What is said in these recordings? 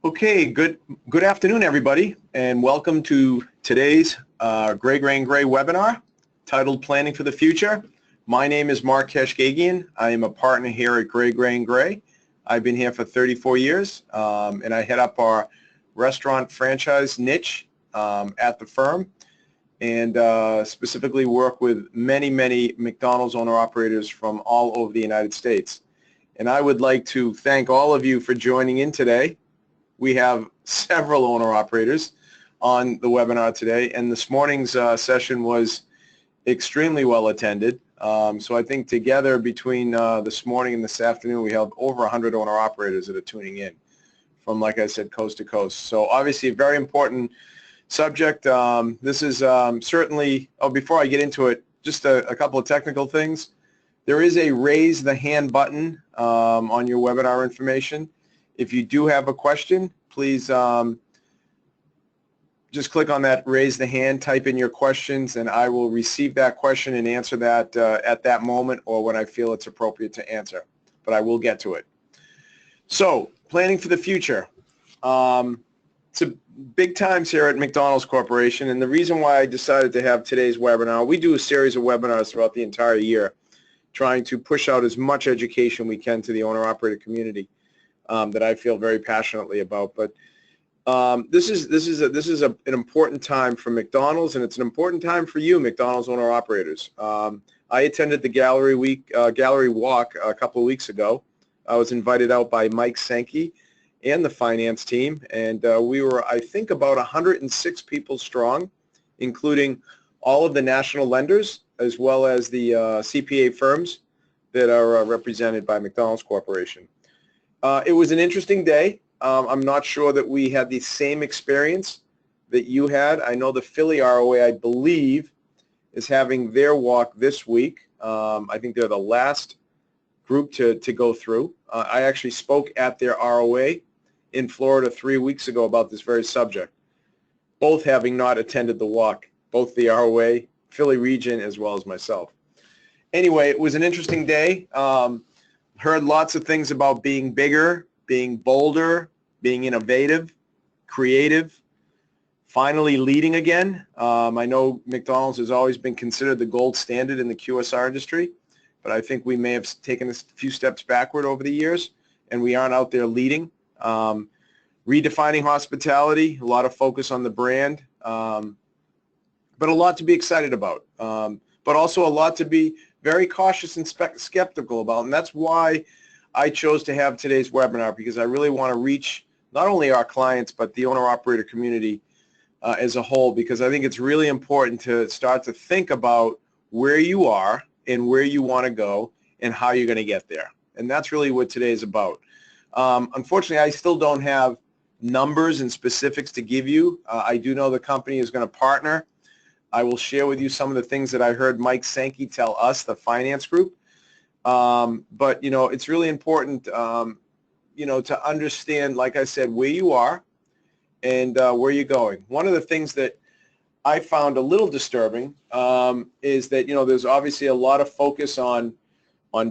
Okay, good afternoon, everybody, and welcome to today's Gray webinar titled Planning for the Future. My name is Mark Kashgegian. I am a partner here at Gray. I've been here for 34 years, and I head up our restaurant franchise niche at the firm, and specifically work with many McDonald's owner-operators from all over the United States. And I would like to thank all of you for joining in today. We have several owner-operators on the webinar today, and this morning's session was extremely well attended. So I think together between this morning and this afternoon, we have over 100 owner-operators that are tuning in from, like I said, coast to coast. So obviously a very important subject. This is certainly, before I get into it, just a couple of technical things. There is a raise the hand button on your webinar information. If you do have a question, please just click on that raise the hand, type in your questions, and I will receive that question and answer that at that moment or when I feel it's appropriate to answer. But I will get to it. So, planning for the future. It's a big times here at McDonald's Corporation, and the reason why I decided to have today's webinar, we do a series of webinars throughout the entire year, trying to push out as much education we can to the owner-operator community. That I feel very passionately about, but this is an important time for McDonald's, and it's an important time for you, McDonald's owner-operators. I attended the gallery walk a couple of weeks ago. I was invited out by Mike Sankey and the finance team, and we were, I think, about 106 people strong, including all of the national lenders as well as the CPA firms that are represented by McDonald's Corporation. It was an interesting day. I'm not sure that we had the same experience that you had. I know the Philly ROA, I believe, is having their walk this week. I think they're the last group to go through. I actually spoke at their ROA in Florida 3 weeks ago about this very subject, both having not attended the walk, both the ROA, Philly region, as well as myself. Anyway, it was an interesting day. Heard lots of things about being bigger, being bolder, being innovative, creative, finally leading again. I know McDonald's has always been considered the gold standard in the QSR industry, but I think we may have taken a few steps backward over the years, and we aren't out there leading. Redefining hospitality, a lot of focus on the brand, but a lot to be excited about, but also a lot to be very cautious and skeptical about, and that's why I chose to have today's webinar, because I really want to reach not only our clients but the owner-operator community as a whole, because I think it's really important to start to think about where you are and where you want to go and how you're going to get there, and that's really what today is about. Unfortunately, I still don't have numbers and specifics to give you. I do know the company is going to partner. I will share with you some of the things that I heard Mike Sankey tell us, the finance group. But, you know, it's really important, you know, to understand, like I said, where you are and where you're going. One of the things that I found a little disturbing is that, you know, there's obviously a lot of focus on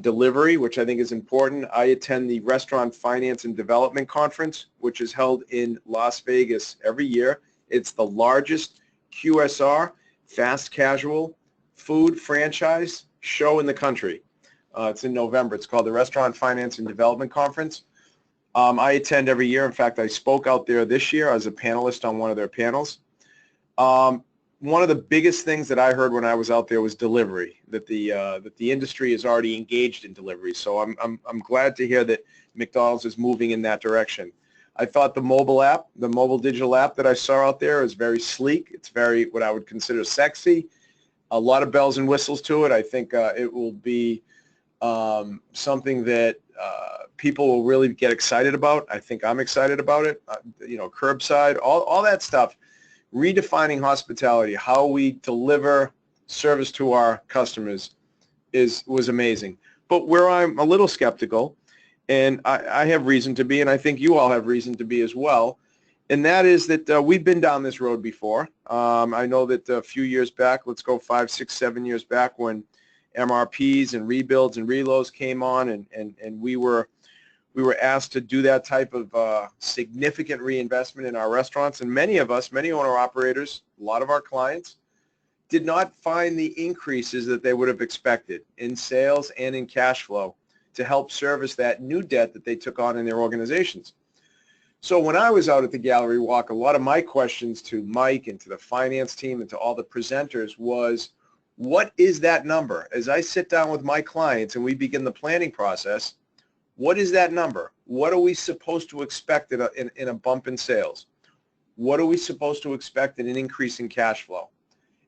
delivery, which I think is important. I attend the Restaurant Finance and Development Conference, which is held in Las Vegas every year. It's the largest QSR, fast casual food franchise show in the country. It's in November. It's called the Restaurant Finance and Development Conference. I attend every year. In fact, I spoke out there this year as a panelist on one of their panels. One of the biggest things that I heard when I was out there was delivery, that the industry is already engaged in delivery. So I'm glad to hear that McDonald's is moving in that direction. I thought the mobile digital app that I saw out there is very sleek. It's very, what I would consider, sexy. A lot of bells and whistles to it. I think it will be something that people will really get excited about. I think I'm excited about it. You know, curbside, all that stuff. Redefining hospitality, how we deliver service to our customers was amazing. But where I'm a little skeptical, and I have reason to be, and I think you all have reason to be as well, and that is that we've been down this road before. I know that a few years back, let's go 5, 6, 7 years back, when MRPs and rebuilds and reloads came on, and we were we were asked to do that type of significant reinvestment in our restaurants, and many of us, many owner-operators, a lot of our clients, did not find the increases that they would have expected in sales and in cash flow to help service that new debt that they took on in their organizations. So when I was out at the gallery walk, a lot of my questions to Mike and to the finance team and to all the presenters was, what is that number? As I sit down with my clients and we begin the planning process, what is that number? What are we supposed to expect in a bump in sales? What are we supposed to expect in an increase in cash flow?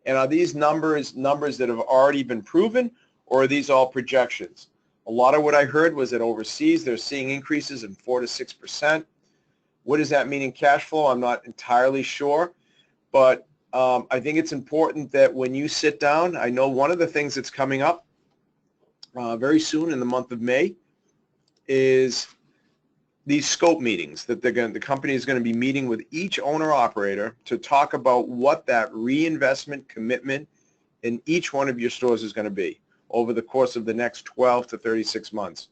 And are these numbers that have already been proven, or are these all projections? A lot of what I heard was that overseas they're seeing increases in 4 to 6%. What does that mean in cash flow? I'm not entirely sure, but I think it's important that when you sit down, I know one of the things that's coming up very soon in the month of May is these scope meetings that the company is going to be meeting with each owner-operator to talk about what that reinvestment commitment in each one of your stores is going to be over the course of the next 12 to 36 months.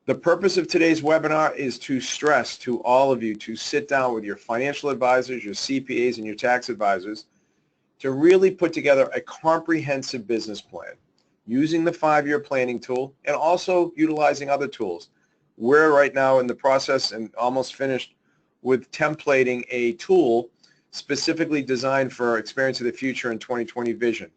The purpose of today's webinar is to stress to all of you to sit down with your financial advisors, your CPAs, and your tax advisors to really put together a comprehensive business plan using the 5-year planning tool and also utilizing other tools. We're right now in the process and almost finished with templating a tool specifically designed for Experience of the Future and 2020 Vision,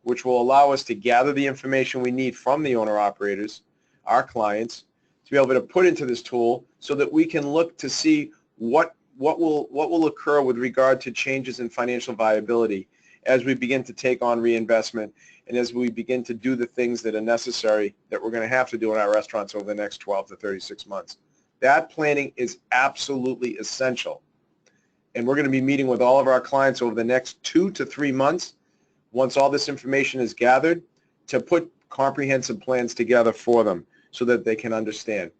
which will allow us to gather the information we need from the owner-operators, our clients, to be able to put into this tool so that we can look to see what will occur with regard to changes in financial viability as we begin to take on reinvestment and as we begin to do the things that are necessary that we're going to have to do in our restaurants over the next 12 to 36 months. That planning is absolutely essential. And we're going to be meeting with all of our clients over the next 2 to 3 months, once all this information is gathered, to put comprehensive plans together for them so that they can understand.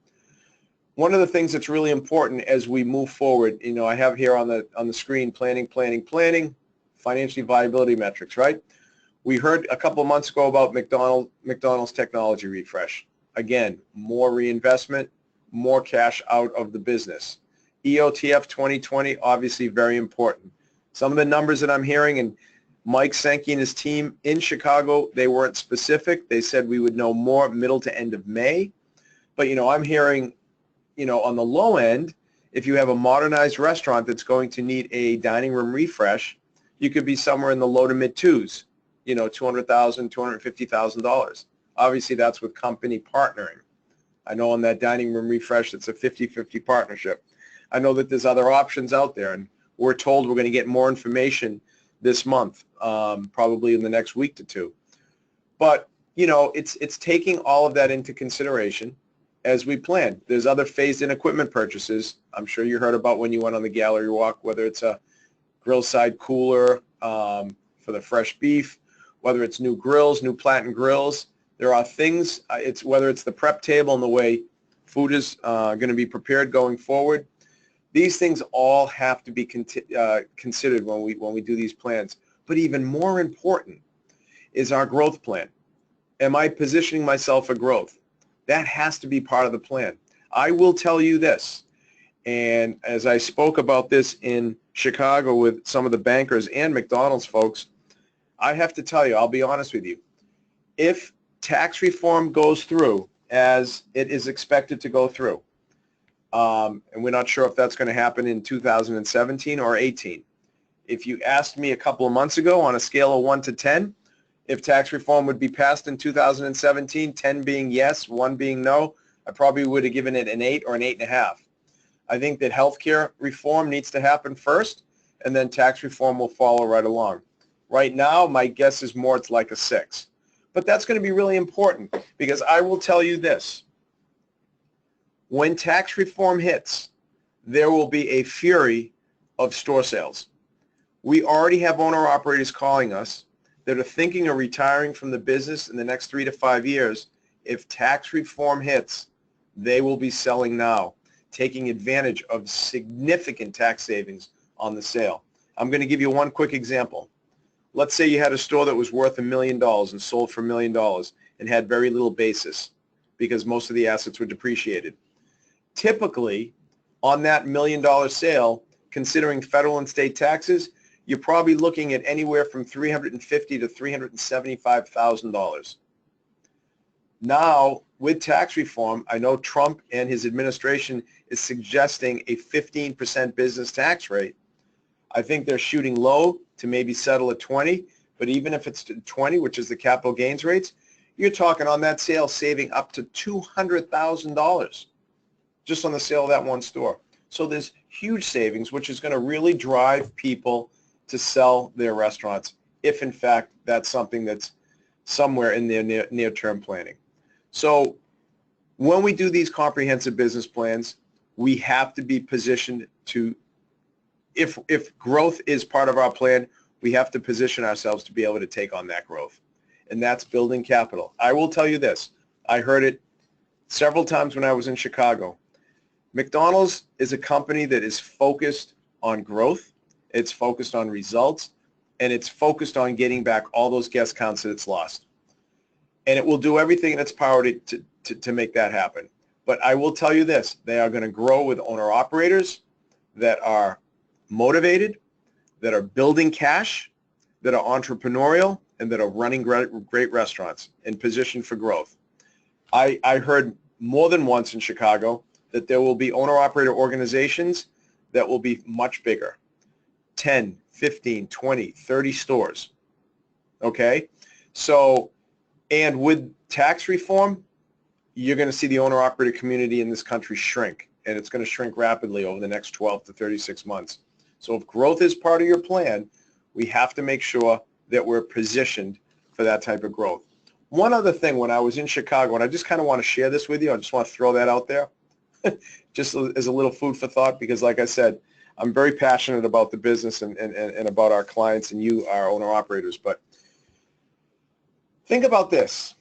One of the things that's really important as we move forward, I have here on the screen planning, financial viability metrics, right? We heard a couple of months ago about McDonald's technology refresh. Again, more reinvestment, more cash out of the business. EOTF 2020, obviously very important. Some of the numbers that I'm hearing, and Mike Sankey and his team in Chicago, they weren't specific. They said we would know more middle to end of May. But, I'm hearing, on the low end, if you have a modernized restaurant that's going to need a dining room refresh, you could be somewhere in the low to mid twos, $200,000, $250,000. Obviously, that's with company partnering. I know on that dining room refresh, it's a 50-50 partnership. I know that there's other options out there, and we're told we're going to get more information this month, probably in the next week to two. But, it's taking all of that into consideration as we plan. There's other phased-in equipment purchases. I'm sure you heard about when you went on the gallery walk, whether it's a grill side cooler for the fresh beef, whether it's new grills, new platen grills. There are things, whether it's the prep table and the way food is going to be prepared going forward. These things all have to be considered when we do these plans. But even more important is our growth plan. Am I positioning myself for growth? That has to be part of the plan. I will tell you this, and as I spoke about this in Chicago with some of the bankers and McDonald's folks, I have to tell you, I'll be honest with you, if tax reform goes through as it is expected to go through, and we're not sure if that's going to happen in 2017 or 18. If you asked me a couple of months ago on a scale of 1 to 10, if tax reform would be passed in 2017, 10 being yes, 1 being no, I probably would have given it an 8 or an 8.5. I think that healthcare reform needs to happen first, and then tax reform will follow right along. Right now, my guess is more it's like a 6. But that's going to be really important because I will tell you this. When tax reform hits, there will be a fury of store sales. We already have owner-operators calling us that are thinking of retiring from the business in the next 3 to 5 years. If tax reform hits, they will be selling now, taking advantage of significant tax savings on the sale. I'm going to give you one quick example. Let's say you had a store that was worth $1 million and sold for $1 million and had very little basis because most of the assets were depreciated. typically on that $1 million sale, considering federal and state taxes, you're probably looking at anywhere from $350,000 to $375,000. Now, with tax reform, I know Trump and his administration is suggesting a 15% business tax rate. I think they're shooting low to maybe settle at 20, but even if it's 20, which is the capital gains rates, you're talking on that sale saving up to $200,000 just on the sale of that one store. So there's huge savings, which is going to really drive people to sell their restaurants if, in fact, that's something that's somewhere in their near-term planning. So when we do these comprehensive business plans, we have to be positioned to, if growth is part of our plan, we have to position ourselves to be able to take on that growth. And that's building capital. I will tell you this. I heard it several times when I was in Chicago. McDonald's is a company that is focused on growth. It's focused on results. And it's focused on getting back all those guest counts that it's lost. And it will do everything in its power to make that happen. But I will tell you this. They are going to grow with owner-operators that are motivated, that are building cash, that are entrepreneurial, and that are running great restaurants and positioned for growth. I heard more than once in Chicago that there will be owner-operator organizations that will be much bigger, 10, 15, 20, 30 stores, okay? So, and with tax reform, you're going to see the owner-operator community in this country shrink, and it's going to shrink rapidly over the next 12 to 36 months. So if growth is part of your plan, we have to make sure that we're positioned for that type of growth. One other thing, when I was in Chicago, and I just kind of want to share this with you, I just want to throw that out there, just as a little food for thought, because like I said, I'm very passionate about the business and about our clients and you, our owner-operators. But think about this.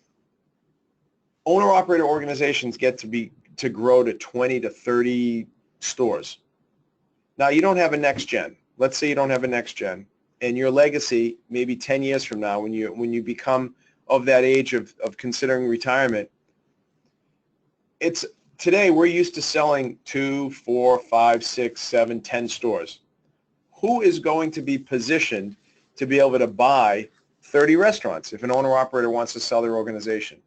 Owner-operator organizations get to grow to 20 to 30 stores. Now, you don't have a next gen. Let's say you don't have a next gen, and your legacy, maybe 10 years from now, when you become of that age of considering retirement, today we're used to selling 2, 4, 5, 6, 7, 10 stores. Who is going to be positioned to be able to buy 30 restaurants if an owner-operator wants to sell their organization?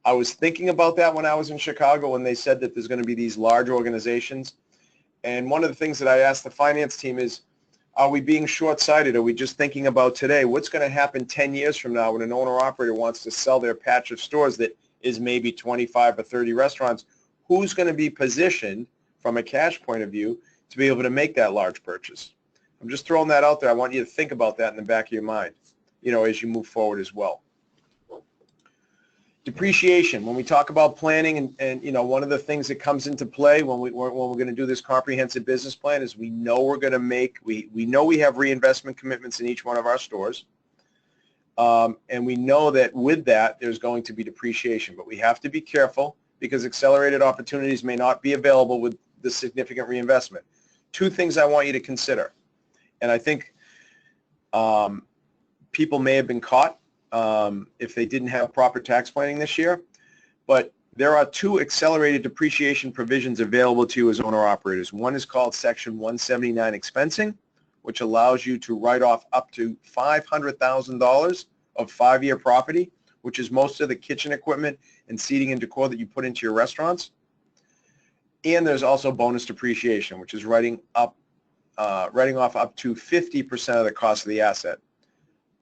I was thinking about that when I was in Chicago when they said that there's going to be these large organizations. And one of the things that I asked the finance team is, are we being short-sighted? Are we just thinking about today? What's going to happen 10 years from now when an owner-operator wants to sell their patch of stores that is maybe 25 or 30 restaurants? Who's going to be positioned from a cash point of view to be able to make that large purchase? I'm just throwing that out there. I want you to think about that in the back of your mind, as you move forward as well. Depreciation. When we talk about planning, and one of the things that comes into play when we're going to do this comprehensive business plan is we know we're going to make, we know we have reinvestment commitments in each one of our stores, and we know that with that there's going to be depreciation, but we have to be careful because accelerated opportunities may not be available with the significant reinvestment. Two things I want you to consider, and I think people may have been caught if they didn't have proper tax planning this year, but there are two accelerated depreciation provisions available to you as owner-operators. One is called Section 179 expensing, which allows you to write off up to $500,000 of 5-year property, which is most of the kitchen equipment and seating and decor that you put into your restaurants. And there's also bonus depreciation, which is writing off up to 50% of the cost of the asset.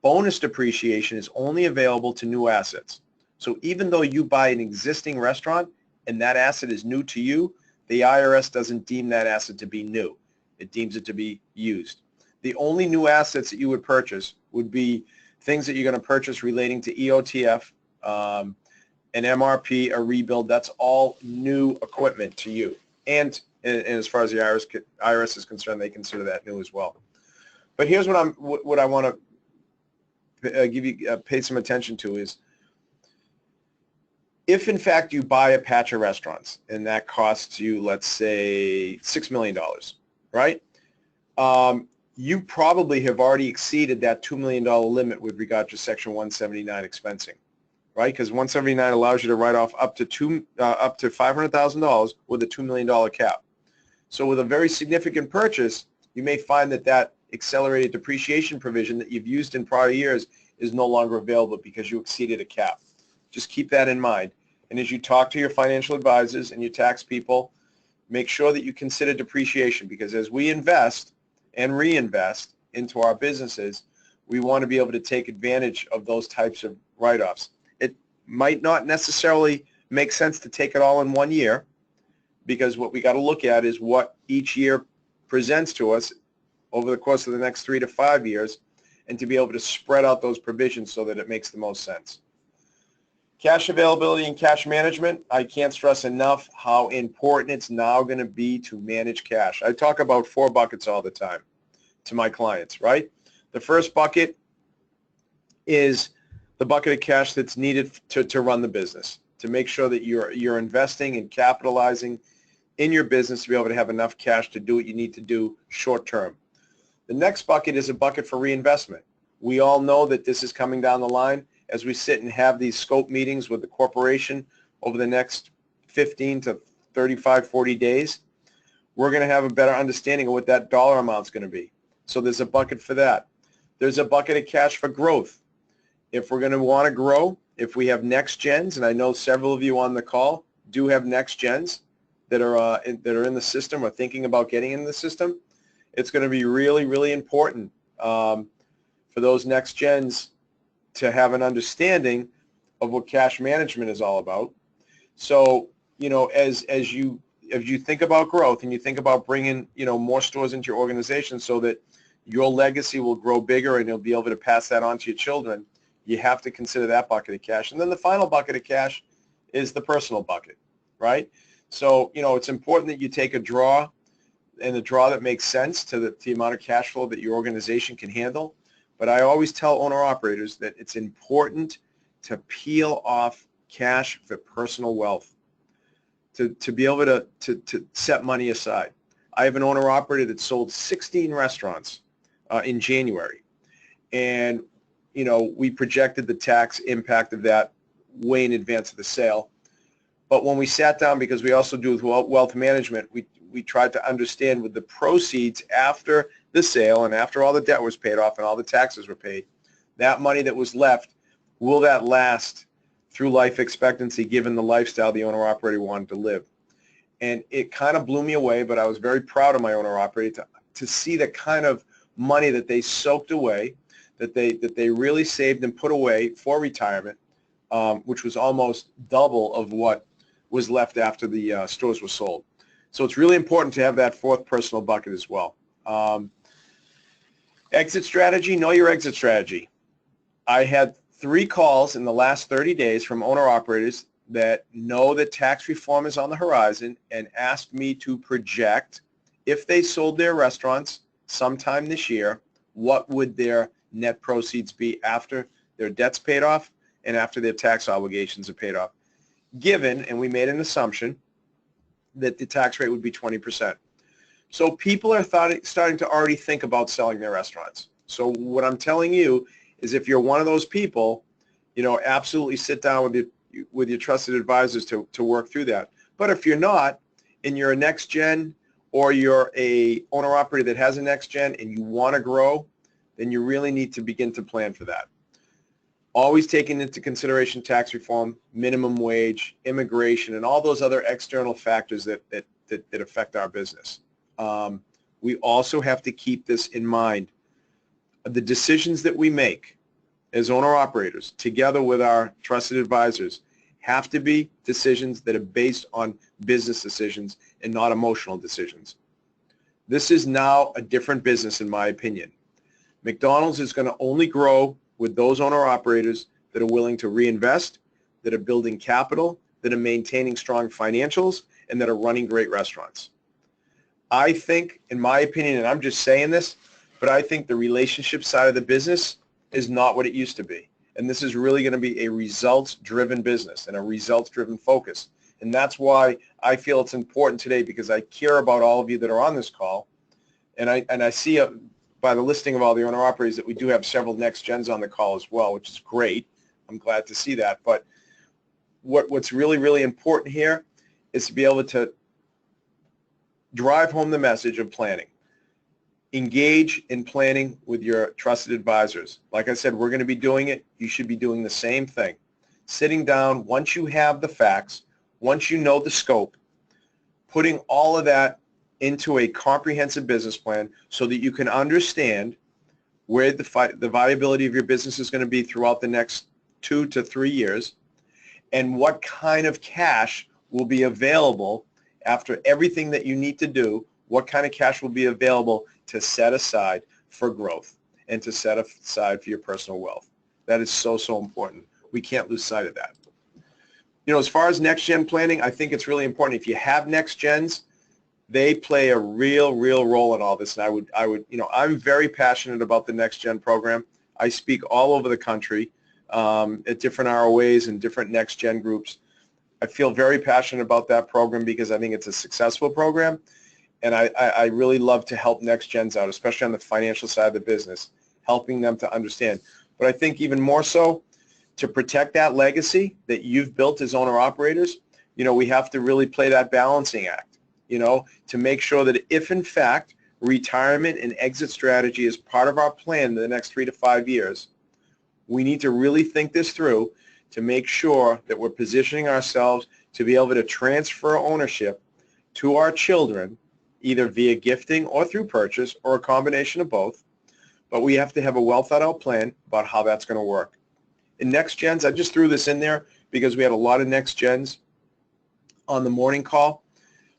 Bonus depreciation is only available to new assets. So even though you buy an existing restaurant and that asset is new to you, the IRS doesn't deem that asset to be new. It deems it to be used. The only new assets that you would purchase would be things that you're going to purchase relating to EOTF, an MRP, a rebuild. That's all new equipment to you. And as far as the IRS is concerned, they consider that new as well. But here's what I want to pay some attention to is, if in fact you buy a patch of restaurants and that costs you, let's say, $6 million, right? You probably have already exceeded that $2 million limit with regard to Section 179 expensing. right? Because 179 allows you to write off up to $500,000 with a $2 million cap. So with a very significant purchase, you may find that that accelerated depreciation provision that you've used in prior years is no longer available because you exceeded a cap. Just keep that in mind. And as you talk to your financial advisors and your tax people, make sure that you consider depreciation, because as we invest and reinvest into our businesses, we want to be able to take advantage of those types of write-offs. It might not necessarily make sense to take it all in one year, because what we got to look at is what each year presents to us over the course of the next 3 to 5 years, and to be able to spread out those provisions so that it makes the most sense. Cash availability and cash management, I can't stress enough how important it's now going to be to manage cash. I talk about 4 buckets all the time to my clients, right? The first bucket is the bucket of cash that's needed to run the business, to make sure that you're investing and capitalizing in your business to be able to have enough cash to do what you need to do short term. The next bucket is a bucket for reinvestment. We all know that this is coming down the line as we sit and have these scope meetings with the corporation over the next 15 to 35, 40 days. We're going to have a better understanding of what that dollar amount is going to be. So there's a bucket for that. There's a bucket of cash for growth. If we're going to want to grow, if we have next gens, and I know several of you on the call do have next gens that are in the system or thinking about getting in the system, it's going to be really, really important for those next gens to have an understanding of what cash management is all about. So, you know, as you think about growth and you think about bringing, you know, more stores into your organization so that your legacy will grow bigger and you'll be able to pass that on to your children, you have to consider that bucket of cash. And then the final bucket of cash is the personal bucket, right? So, you know, it's important that you take a draw, and a draw that makes sense to the amount of cash flow that your organization can handle. But I always tell owner-operators that it's important to peel off cash for personal wealth, to be able to set money aside. I have an owner-operator that sold 16 restaurants in January. And, you know, we projected the tax impact of that way in advance of the sale. But when we sat down, because we also do wealth management, we tried to understand with the proceeds after the sale and after all the debt was paid off and all the taxes were paid, that money that was left, will that last through life expectancy given the lifestyle the owner-operator wanted to live? And it kind of blew me away, but I was very proud of my owner-operator to see the kind of money that they soaked away, that they really saved and put away for retirement, which was almost double of what was left after the stores were sold. So it's really important to have that fourth personal bucket as well. Exit strategy, know your exit strategy. I had 3 calls in the last 30 days from owner-operators that know that tax reform is on the horizon and asked me to project, if they sold their restaurants sometime this year, what would their net proceeds be after their debt's paid off and after their tax obligations are paid off, given, and we made an assumption, that the tax rate would be 20%. So people are starting to already think about selling their restaurants. So what I'm telling you is, if you're one of those people, you know, absolutely sit down with your trusted advisors to work through that. But if you're not, and you're a next gen, or you're a owner operator that has a next gen and you want to grow, then you really need to begin to plan for that. Always taking into consideration tax reform, minimum wage, immigration, and all those other external factors that affect our business. We also have to keep this in mind. The decisions that we make as owner-operators, together with our trusted advisors, have to be decisions that are based on business decisions and not emotional decisions. This is now a different business, in my opinion. McDonald's is going to only grow with those owner-operators that are willing to reinvest, that are building capital, that are maintaining strong financials, and that are running great restaurants. I think, in my opinion, and I'm just saying this, but I think the relationship side of the business is not what it used to be. And this is really going to be a results-driven business and a results-driven focus. And that's why I feel it's important today, because I care about all of you that are on this call. And I see by the listing of all the owner-operators that we do have several next gens on the call as well, which is great. I'm glad to see that. But what's really, really important here is to be able to drive home the message of planning. Engage in planning with your trusted advisors. Like I said, we're going to be doing it. You should be doing the same thing. Sitting down, once you have the facts, once you know the scope, putting all of that into a comprehensive business plan so that you can understand where the viability of your business is going to be throughout the next 2 to 3 years, and what kind of cash will be available after everything that you need to do, what kind of cash will be available to set aside for growth and to set aside for your personal wealth. That is so, so important. We can't lose sight of that. You know, as far as next gen planning, I think it's really important. If you have next gens, they play a real role in all this. And I would, you know, I'm very passionate about the next gen program. I speak all over the country at different ROAs and different next gen groups. I feel very passionate about that program because I think it's a successful program. And I really love to help next gens out, especially on the financial side of the business, helping them to understand. But I think even more so, to protect that legacy that you've built as owner-operators, you know, we have to really play that balancing act, you know, to make sure that if, in fact, retirement and exit strategy is part of our plan in the next 3 to 5 years, we need to really think this through to make sure that we're positioning ourselves to be able to transfer ownership to our children, either via gifting or through purchase or a combination of both. But we have to have a well thought out plan about how that's going to work. In next gens, I just threw this in there because we had a lot of next gens on the morning call.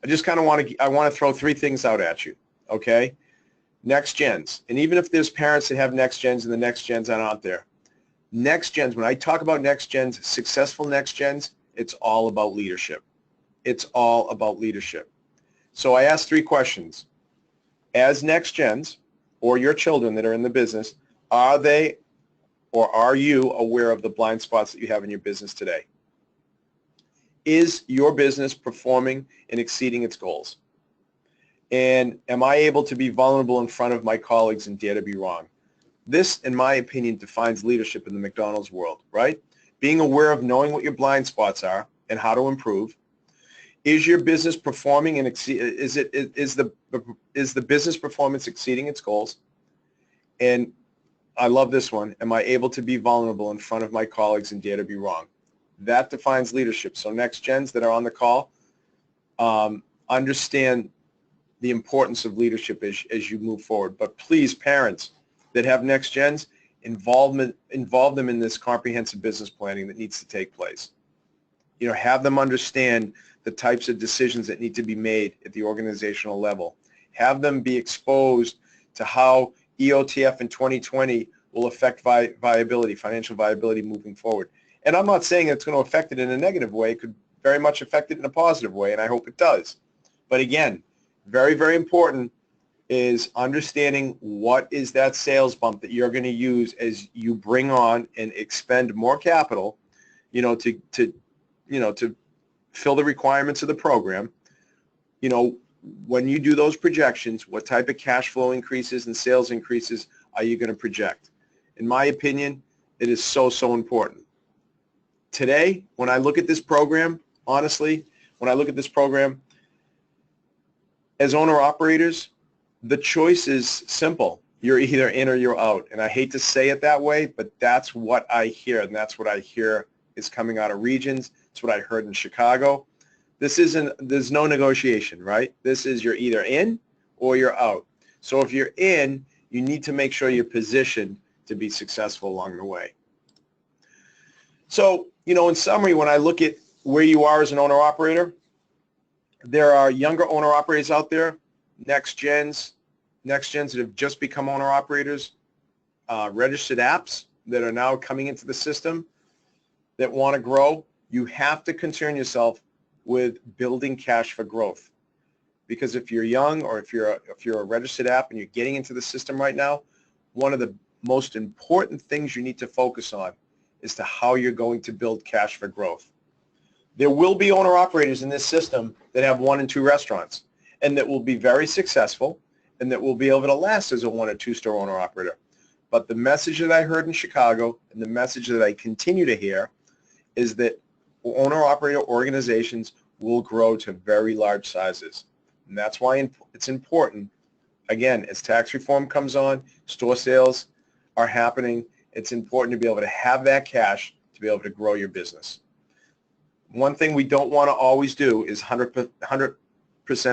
I just kind of want to throw 3 things out at you, okay? Next gens, and even if there's parents that have next gens and the next gens aren't out there, next gens, when I talk about next gens, successful next gens, it's all about leadership. It's all about leadership. So I asked 3 questions. As next gens, or your children that are in the business, are they or are you aware of the blind spots that you have in your business today? Is your business performing and exceeding its goals? And am I able to be vulnerable in front of my colleagues and dare to be wrong? This, in my opinion, defines leadership in the McDonald's world, right? Being aware of knowing what your blind spots are and how to improve. Is your business performing and is the business performance exceeding its goals? And I love this one. Am I able to be vulnerable in front of my colleagues and dare to be wrong? That defines leadership. So next gens that are on the call, understand the importance of leadership as you move forward. But please, parents that have next gens, involve them in this comprehensive business planning that needs to take place. You know, have them understand the types of decisions that need to be made at the organizational level. Have them be exposed to how EOTF in 2020 will affect viability, financial viability moving forward. And I'm not saying it's going to affect it in a negative way. It could very much affect it in a positive way, and I hope it does. But again, very important is understanding what is that sales bump that you're going to use as you bring on and expend more capital, you know, to fill the requirements of the program. You know, when you do those projections, what type of cash flow increases and sales increases are you going to project? In my opinion, it is so important. Today, when I look at this program, honestly, when I look at this program, as owner-operators, the choice is simple. You're either in or you're out. And I hate to say it that way, but that's what I hear, and that's what I hear is coming out of regions. It's what I heard in Chicago. There's no negotiation, right? This is you're either in or you're out. So if you're in, you need to make sure you're positioned to be successful along the way. So, you know, in summary, when I look at where you are as an owner-operator, there are younger owner-operators out there, next gens that have just become owner-operators, registered apps that are now coming into the system that want to grow. You have to concern yourself with building cash for growth. Because if you're young or if you're a registered app and you're getting into the system right now, one of the most important things you need to focus on is to how you're going to build cash for growth. There will be owner-operators in this system that have 1 and 2 restaurants and that will be very successful and that will be able to last as a 1 or 2 store owner-operator. But the message that I heard in Chicago and the message that I continue to hear is that owner-operator organizations will grow to very large sizes. And that's why it's important, again, as tax reform comes on, store sales are happening, it's important to be able to have that cash to be able to grow your business. One thing we don't want to always do is 100%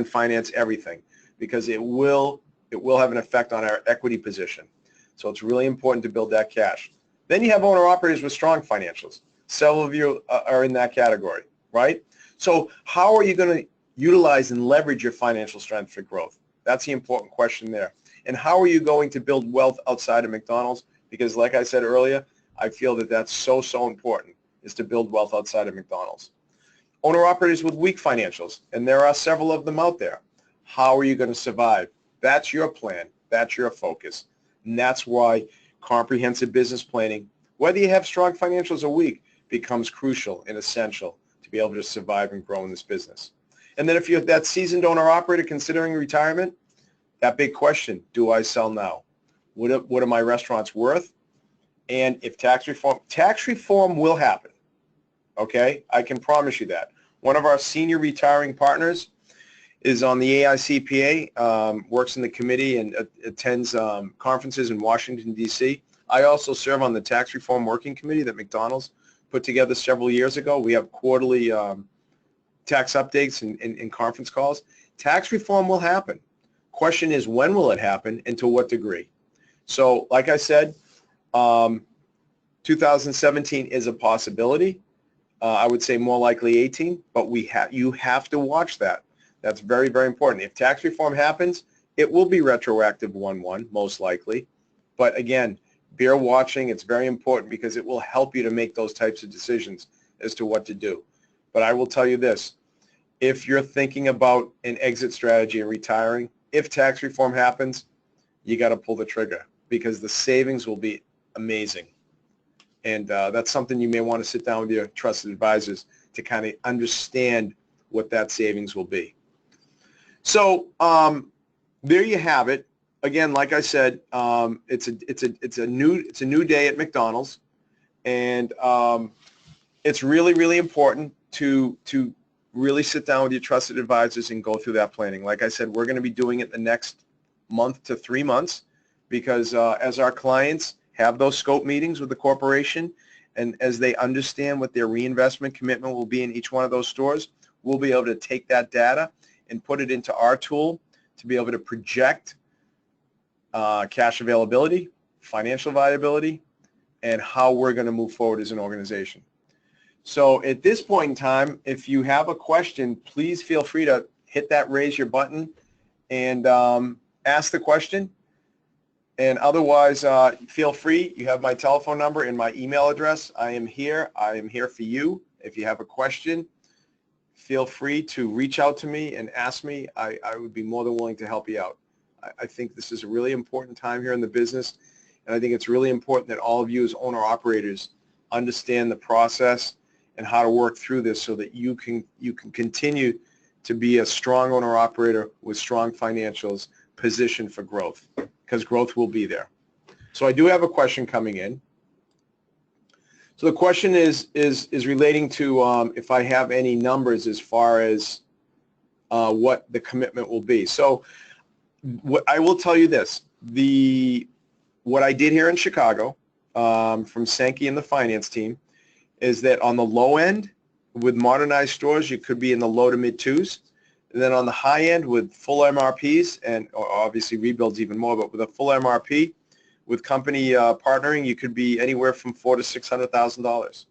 finance everything, because it will have an effect on our equity position. So it's really important to build that cash. Then you have owner-operators with strong financials. Several of you are in that category, right? So how are you going to utilize and leverage your financial strength for growth? That's the important question there. And how are you going to build wealth outside of McDonald's? Because like I said earlier, I feel that that's so important, is to build wealth outside of McDonald's. Owner-operators with weak financials, and there are several of them out there. How are you going to survive? That's your plan. That's your focus. And that's why comprehensive business planning, whether you have strong financials or weak, becomes crucial and essential to be able to survive and grow in this business. And then if you're that seasoned owner-operator considering retirement, that big question, do I sell now? What are my restaurants worth? And if tax reform will happen, okay? I can promise you that. One of our senior retiring partners is on the AICPA, works in the committee and attends conferences in Washington, D.C. I also serve on the Tax Reform Working Committee that McDonald's put together several years ago. We have quarterly tax updates and conference calls. Tax reform will happen. Question is, when will it happen and to what degree? So, like I said, 2017 is a possibility. I would say more likely 18, but you have to watch that. That's very, very important. If tax reform happens, it will be retroactive 1/1, most likely. But again, bear watching. It's very important because it will help you to make those types of decisions as to what to do. But I will tell you this. If you're thinking about an exit strategy and retiring, if tax reform happens, you got to pull the trigger because the savings will be amazing. And that's something you may want to sit down with your trusted advisors to kind of understand what that savings will be. So there you have it. Again, like I said, it's a new day at McDonald's, and it's really, really important to really sit down with your trusted advisors and go through that planning. Like I said, we're going to be doing it the next month to 3 months because as our clients have those scope meetings with the corporation and as they understand what their reinvestment commitment will be in each one of those stores, we'll be able to take that data and put it into our tool to be able to project cash availability, financial viability, and how we're going to move forward as an organization. So at this point in time, if you have a question, please feel free to hit that raise your button and ask the question. And otherwise, feel free. You have my telephone number and my email address. I am here. I am here for you. If you have a question, feel free to reach out to me and ask me. I would be more than willing to help you out. I think this is a really important time here in the business, and I think it's really important that all of you as owner-operators understand the process and how to work through this so that you can continue to be a strong owner-operator with strong financials positioned for growth, because growth will be there. So I do have a question coming in. So the question is relating to if I have any numbers as far as what the commitment will be. So I will tell you this. What I did here in Chicago from Sankey and the finance team is that on the low end with modernized stores, you could be in the low to mid twos. And then on the high end with full MRPs and obviously rebuilds even more, but with a full MRP, with company partnering, you could be anywhere from $400,000 to $600,000.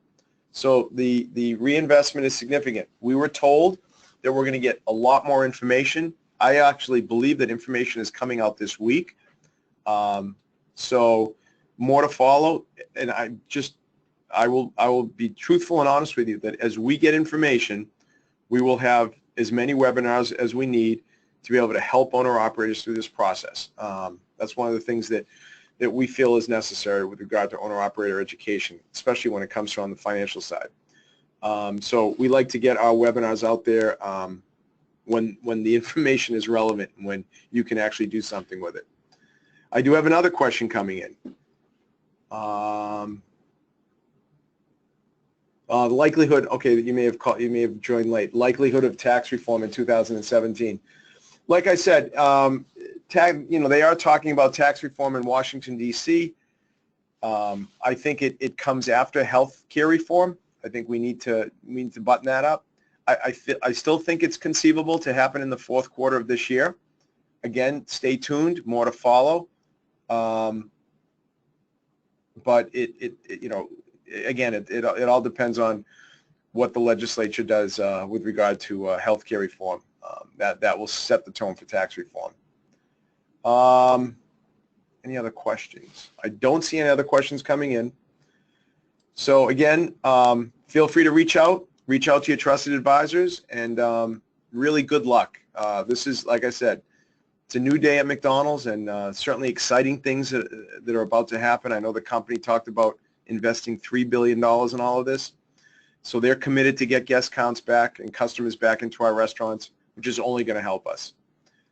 So the reinvestment is significant. We were told that we're going to get a lot more information. I actually believe that information is coming out this week. So more to follow, and I will be truthful and honest with you that as we get information, we will have as many webinars as we need to be able to help owner-operators through this process. That's one of the things that we feel is necessary with regard to owner-operator education, especially when it comes to on the financial side. So we like to get our webinars out there when the information is relevant and when you can actually do something with it. I do have another question coming in. The likelihood, okay, you may have joined late. Likelihood of tax reform in 2017. Like I said, they are talking about tax reform in Washington, D.C. I think it comes after health care reform. I think we need to button that up. I still think it's conceivable to happen in the fourth quarter of this year. Again, stay tuned, more to follow. But again, it all depends on what the legislature does with regard to health care reform. That will set the tone for tax reform. Any other questions? I don't see any other questions coming in. So again, feel free to reach out to your trusted advisors, and really good luck. This is, like I said, it's a new day at McDonald's, and certainly exciting things that are about to happen. I know the company talked about investing $3 billion in all of this. So they're committed to get guest counts back and customers back into our restaurants, which is only going to help us.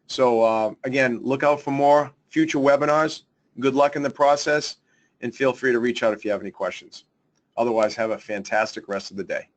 So again, look out for more future webinars. Good luck in the process, and feel free to reach out if you have any questions. Otherwise, have a fantastic rest of the day.